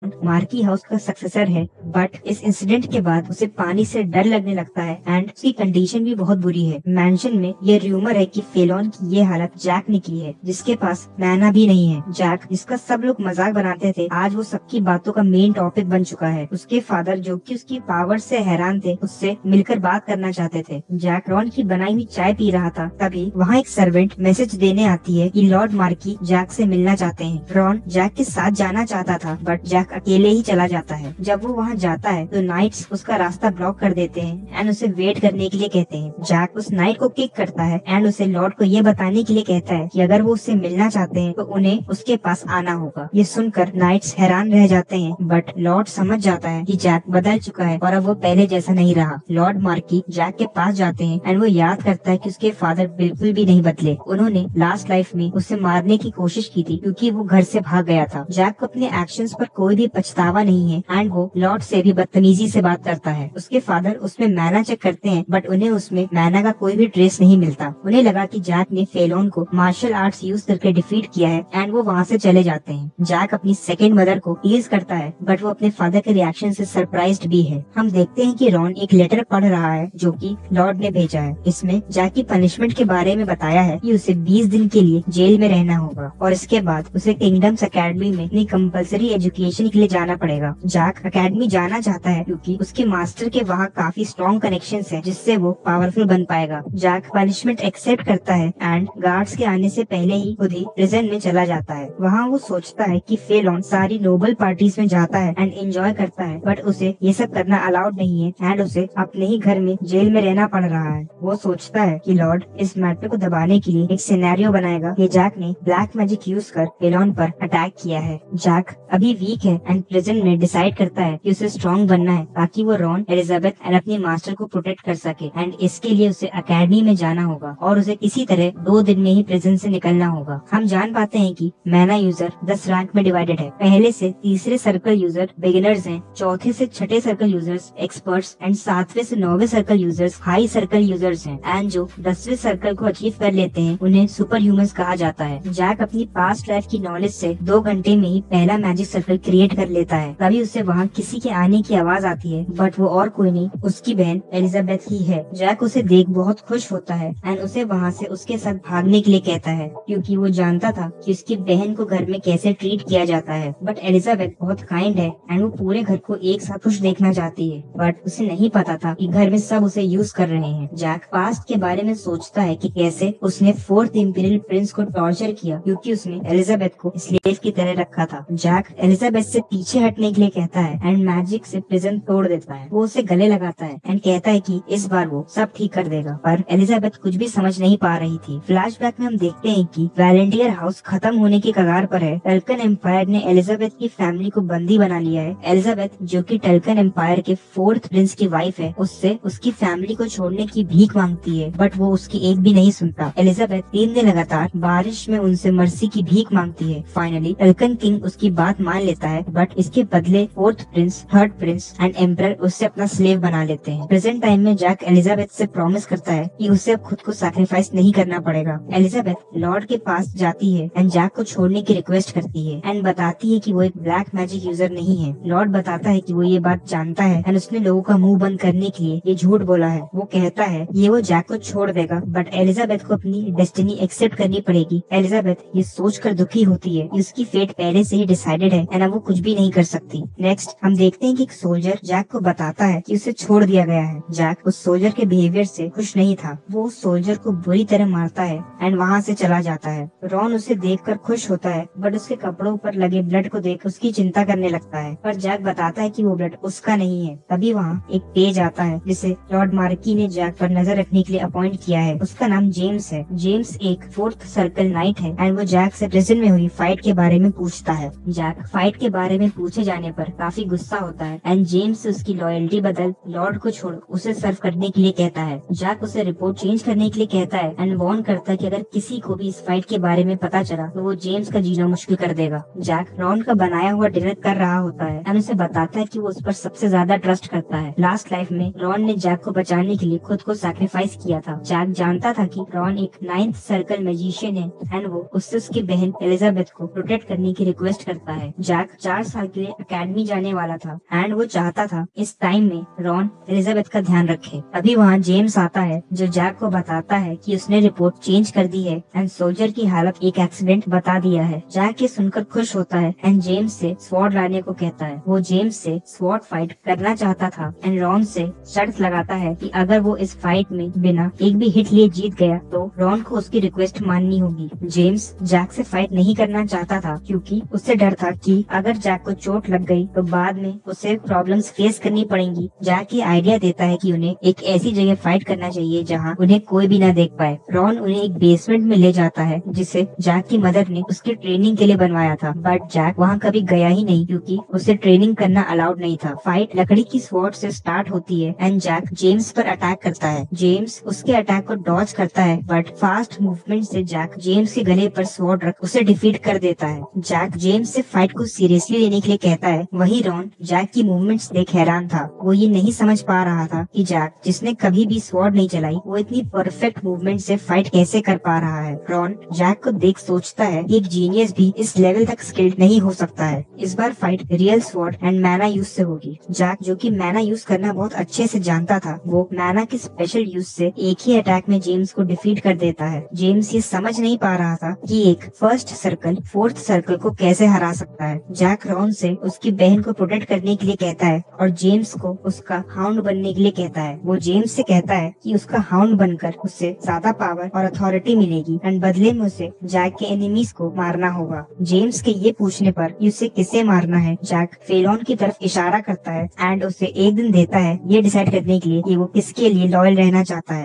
Marquee house का successor है, but इस इंसिडेंट के बाद उसे पानी से डर लगने लगता है एंड उसकी कंडीशन भी बहुत बुरी है। मैंशन में ये र्यूमर है कि फेलोन की ये हालत जैक ने की है, जिसके पास मैना भी नहीं है। जैक, जिसका सब लोग मजाक बनाते थे, आज वो सबकी बातों का मेन टॉपिक बन चुका है। उसके फादर, जो कि उसकी पावर से हैरान थे, उससे मिलकर बात करना चाहते थे। जैक रॉन की बनाई हुई चाय पी रहा था, तभी वहाँ एक सर्वेंट मैसेज देने आती है कि लॉर्ड मार्की जैक से मिलना चाहते हैं। रॉन जैक के साथ जाना चाहता था, बट जैक अकेले ही चला जाता है। जब वो वहाँ जाता है तो नाइट्स उसका रास्ता ब्लॉक कर देते हैं एंड उसे वेट करने के लिए कहते हैं। जैक उस नाइट को किक करता है एंड उसे लॉर्ड को ये बताने के लिए कहता है कि अगर वो उससे मिलना चाहते हैं तो उन्हें उसके पास आना होगा। ये सुनकर नाइट्स हैरान रह जाते हैं, बट लॉर्ड समझ जाता है कि जैक बदल चुका है और अब वो पहले जैसा नहीं रहा। लॉर्ड मार्की जैक के पास जाते हैं एंड वो याद करता है कि उसके फादर बिल्कुल भी नहीं बदले। उन्होंने लास्ट लाइफ में उसे मारने की कोशिश की थी क्योंकि वो घर से भाग गया था। जैक को अपने एक्शंस पर कोई भी पछतावा नहीं है एंड वो लॉर्ड से भी बदतमीजी से बात करता है। उसके फादर उसमें मैना चेक करते हैं, बट उन्हें उसमें मैना का कोई भी ट्रेस नहीं मिलता। उन्हें लगा कि जैक ने फेलोन को मार्शल आर्ट्स यूज करके डिफीट किया है एंड वो वहाँ से चले जाते हैं। जैक अपनी सेकंड मदर को टीज करता है, बट वो अपने फादर के रिएक्शन से सरप्राइज्ड भी है। हम देखते हैं कि रॉन एक लेटर पढ़ रहा है जो कि लॉर्ड ने भेजा है। इसमें जैक की पनिशमेंट के बारे में बताया है कि उसे 20 दिन के लिए जेल में रहना होगा और इसके बाद उसे किंगडम्स एकेडमी में अपनी कंपलसरी एजुकेशन के लिए जाना पड़ेगा। जैक एकेडमी जाना चाहता है क्योंकि उसके मास्टर के वहाँ काफी स्ट्रॉन्ग कनेक्शंस हैं, जिससे वो पावरफुल बन पाएगा। जैक पनिशमेंट एक्सेप्ट करता है एंड गार्ड्स के आने से पहले ही खुद ही प्रिजन में चला जाता है। वहाँ वो सोचता है कि फेलोन सारी नोबल पार्टीज में जाता है एंड एंजॉय करता है, बट उसे ये सब करना अलाउड नहीं है एंड उसे अपने ही घर में जेल में रहना पड़ रहा है। वो सोचता है कि लॉर्ड इस मैटर को दबाने के लिए एक सिनेरियो बनाएगा कि जैक ने ब्लैक मैजिक यूज कर फेलोन पर अटैक किया है। जैक अभी वीक है एंड प्रिजन में डिसाइड करता है कि उसे स्ट्रॉन्ग बनना है ताकि वो रॉन, एलिजाबेथ एंड अपने मास्टर को प्रोटेक्ट कर सके एंड इसके लिए उसे एकेडमी में जाना होगा और उसे किसी तरह 2 दिन में ही प्रिजन से निकलना होगा। हम जान पाते हैं कि मैना यूजर 10 रैंक में डिवाइडेड है। पहले से तीसरे सर्कल यूजर बिगिनर्स हैं, चौथे से छठे सर्कल यूजर्स एक्सपर्ट्स एंड 7वें से 9वें circle users high circle users हैं एंड जो 10वें सर्कल को अचीव कर लेते हैं उन्हें सुपर ह्यूमंस कहा जाता है। जैक अपनी पास्ट लाइफ की नॉलेज से 2 घंटे में ही पहला मैजिक सर्कल क्रिएट कर लेता है। तभी उसे वहाँ किसी के आने की आवाज आती है, बट वो और कोई नहीं, उसकी बहन एलिजाबेथ ही है। जैक उसे देख बहुत खुश होता है एंड उसे वहाँ से उसके साथ भागने के लिए कहता है क्योंकि वो जानता था कि उसकी बहन को घर में कैसे ट्रीट किया जाता है। बट एलिजाबेथ बहुत काइंड है एंड वो पूरे घर को एक साथ खुश देखना चाहती है, बट उसे नहीं पता था कि घर में सब उसे यूज कर रहे हैं। जैक पास्ट के बारे में सोचता है कि कैसे उसने 4th इंपीरियल प्रिंस को टॉर्चर किया क्योंकि उसने एलिजाबेथ को स्लेव की तरह रखा था। जैक एलिजाबेथ से पीछे हटने के लिए कहता है एंड मैजिक से प्रिजन तोड़ देता है। वो उसे गले लगाता है एंड कहता है कि इस बार वो सब ठीक कर देगा, पर एलिजाबेथ कुछ भी समझ नहीं पा रही थी। फ्लैशबैक में हम देखते हैं कि वैलेंटियर हाउस खत्म होने की कगार पर है। टल्कन एम्पायर ने एलिजाबेथ की फैमिली को बंदी बना लिया है। एलिजाबेथ, जो कि टल्कन एम्पायर के 4th प्रिंस की वाइफ है, उससे उसकी फैमिली को छोड़ने की भीख मांगती है, बट वो उसकी एक भी नहीं सुनता। एलिजाबेथ 3 दिन लगातार बारिश में उनसे मर्सी की भीख मांगती है। फाइनली टल्कन किंग उसकी बात मान लेता है, बट इसके बदले 4th Prince, 3rd Prince and emperor उससे अपना स्लेव बना लेते हैं। प्रेजेंट टाइम में जैक एलिजाबेथ से प्रॉमिस करता है कि उसे अब खुद को सैक्रिफाइस नहीं करना पड़ेगा। एलिजाबेथ लॉर्ड के पास जाती है एंड जैक को छोड़ने की रिक्वेस्ट करती है एंड बताती है कि वो एक ब्लैक मैजिक यूजर नहीं है। लॉर्ड बताता है कि वो ये बात जानता है एंड उसने लोगों का मुंह बंद करने के लिए ये झूठ बोला है। वो कहता है ये वो जैक को छोड़ देगा, बट एलिजाबेथ को अपनी डेस्टिनी एक्सेप्ट करनी पड़ेगी। एलिजाबेथ ये सोचकर दुखी होती है कि उसकी फेट पहले से ही डिसाइडेड है एंड अब वो कुछ भी नहीं कर सकती। नेक्स्ट हम देखते हैं कि एक सोल्जर जैक को बताता है कि उसे छोड़ दिया गया है। जैक उस सोल्जर के बिहेवियर से खुश नहीं था। वो उस सोल्जर को बुरी तरह मारता है एंड वहाँ से चला जाता है। रॉन उसे देखकर खुश होता है, बट उसके कपड़ों पर लगे ब्लड को देख उसकी चिंता करने लगता है, पर जैक बताता है कि वो ब्लड उसका नहीं है। तभी वहाँ एक पेज आता है जिसे लॉर्ड मार्की ने जैक पर नजर रखने के लिए अपॉइंट किया है। उसका नाम जेम्स है। जेम्स एक 4th सर्कल नाइट है एंड वो जैक से प्रिजन में हुई फाइट के बारे में पूछता है। जैक फाइट के बारे में पूछे जाने पर काफी गुस्सा होता है एंड जेम्स उसकी लॉयल्टी बदल लॉर्ड को छोड़ उसे सर्व करने के लिए कहता है। जैक उसे रिपोर्ट चेंज करने के लिए कहता है एंड वार्न करता है कि अगर किसी को भी इस फाइट के बारे में पता चला तो वो जेम्स का जीना मुश्किल कर देगा। जैक रॉन का बनाया हुआ डिनर कर रहा होता है एंड उसे बताता है कि वो उस पर सबसे ज्यादा ट्रस्ट करता है। लास्ट लाइफ में रॉन ने जैक को बचाने के लिए खुद को सैक्रिफाइस किया था। जैक जानता था कि रॉन एक 9th सर्कल मैजिशियन है एंड वो उससे उसकी बहन एलिजाबेथ को प्रोटेक्ट करने की रिक्वेस्ट करता है। जैक 4 साल के लिए अकेडमी जाने वाला था एंड वो चाहता था इस टाइम में रॉन एलिजाबेथ का ध्यान रखे। अभी वहाँ जेम्स आता है जो जैक को बताता है कि उसने रिपोर्ट चेंज कर दी है एंड सोल्जर की हालत एक एक्सीडेंट बता दिया है। जैक ये सुनकर खुश होता है एंड जेम्स से स्वॉर्ड लाने को कहता है। वो जेम्स से स्वॉर्ड फाइट करना चाहता था एंड रॉन से शर्त लगाता है कि अगर वो इस फाइट में बिना एक भी हिट लिए जीत गया तो रॉन को उसकी रिक्वेस्ट माननी होगी। जेम्स जैक से फाइट नहीं करना चाहता था क्योंकि उससे डर था कि अगर जैक को चोट लग गई तो बाद में उसे प्रॉब्लम्स फेस करनी पड़ेंगी। जैक ये आइडिया देता है कि उन्हें एक ऐसी जगह फाइट करना चाहिए जहाँ उन्हें कोई भी न देख पाए। रॉन उन्हें एक बेसमेंट में ले जाता है जिसे जैक की मदर ने उसकी ट्रेनिंग के लिए बनवाया था, बट जैक वहाँ कभी गया ही नहीं क्योंकि उसे ट्रेनिंग करना अलाउड नहीं था। फाइट लकड़ी की स्वॉर्ड से स्टार्ट होती है एंड जैक जेम्स पर अटैक करता है। जेम्स उसके अटैक को डॉज करता है बट फास्ट मूवमेंट से जैक जेम्स के गले पर स्वॉर्ड रख उसे डिफीट कर देता है। जैक जेम्स से फाइट को सीरियसली लेने के लिए कहता है। वही रॉन जैक की मूवमेंट्स देख हैरान था। वो ये नहीं समझ पा रहा था कि जैक जिसने कभी भी स्वॉर्ड नहीं चलाई वो इतनी परफेक्ट मूवमेंट से फाइट कैसे कर पा रहा है। रॉन जैक को देख सोचता है कि एक जीनियस भी इस लेवल तक स्किल्ड नहीं हो सकता है। इस बार फाइट रियल स्वॉर्ड एंड मैना यूज से होगी। जैक जो कि मैना यूज करना बहुत अच्छे से जानता था, वो मैना के स्पेशल यूज से एक ही अटैक में जेम्स को डिफीट कर देता है। जेम्स ये समझ नहीं पा रहा था कि एक फर्स्ट सर्कल फोर्थ सर्कल को कैसे हरा सकता है। जैक रॉन से उसकी बहन को प्रोटेक्ट करने के लिए कहता है और जेम्स को उसका हाउंड बनने के लिए कहता है। वो जेम्स से कहता है कि उसका हाउंड बनकर उससे ज्यादा पावर और अथॉरिटी मिलेगी एंड बदले में उसे जैक के एनिमीज को मारना होगा। जेम्स के ये पूछने पर कि उसे किसे मारना है, जैक फेलोन की तरफ इशारा करता है एंड उसे एक दिन देता है ये डिसाइड करने के लिए कि वो किसके लिए लॉयल रहना चाहता है।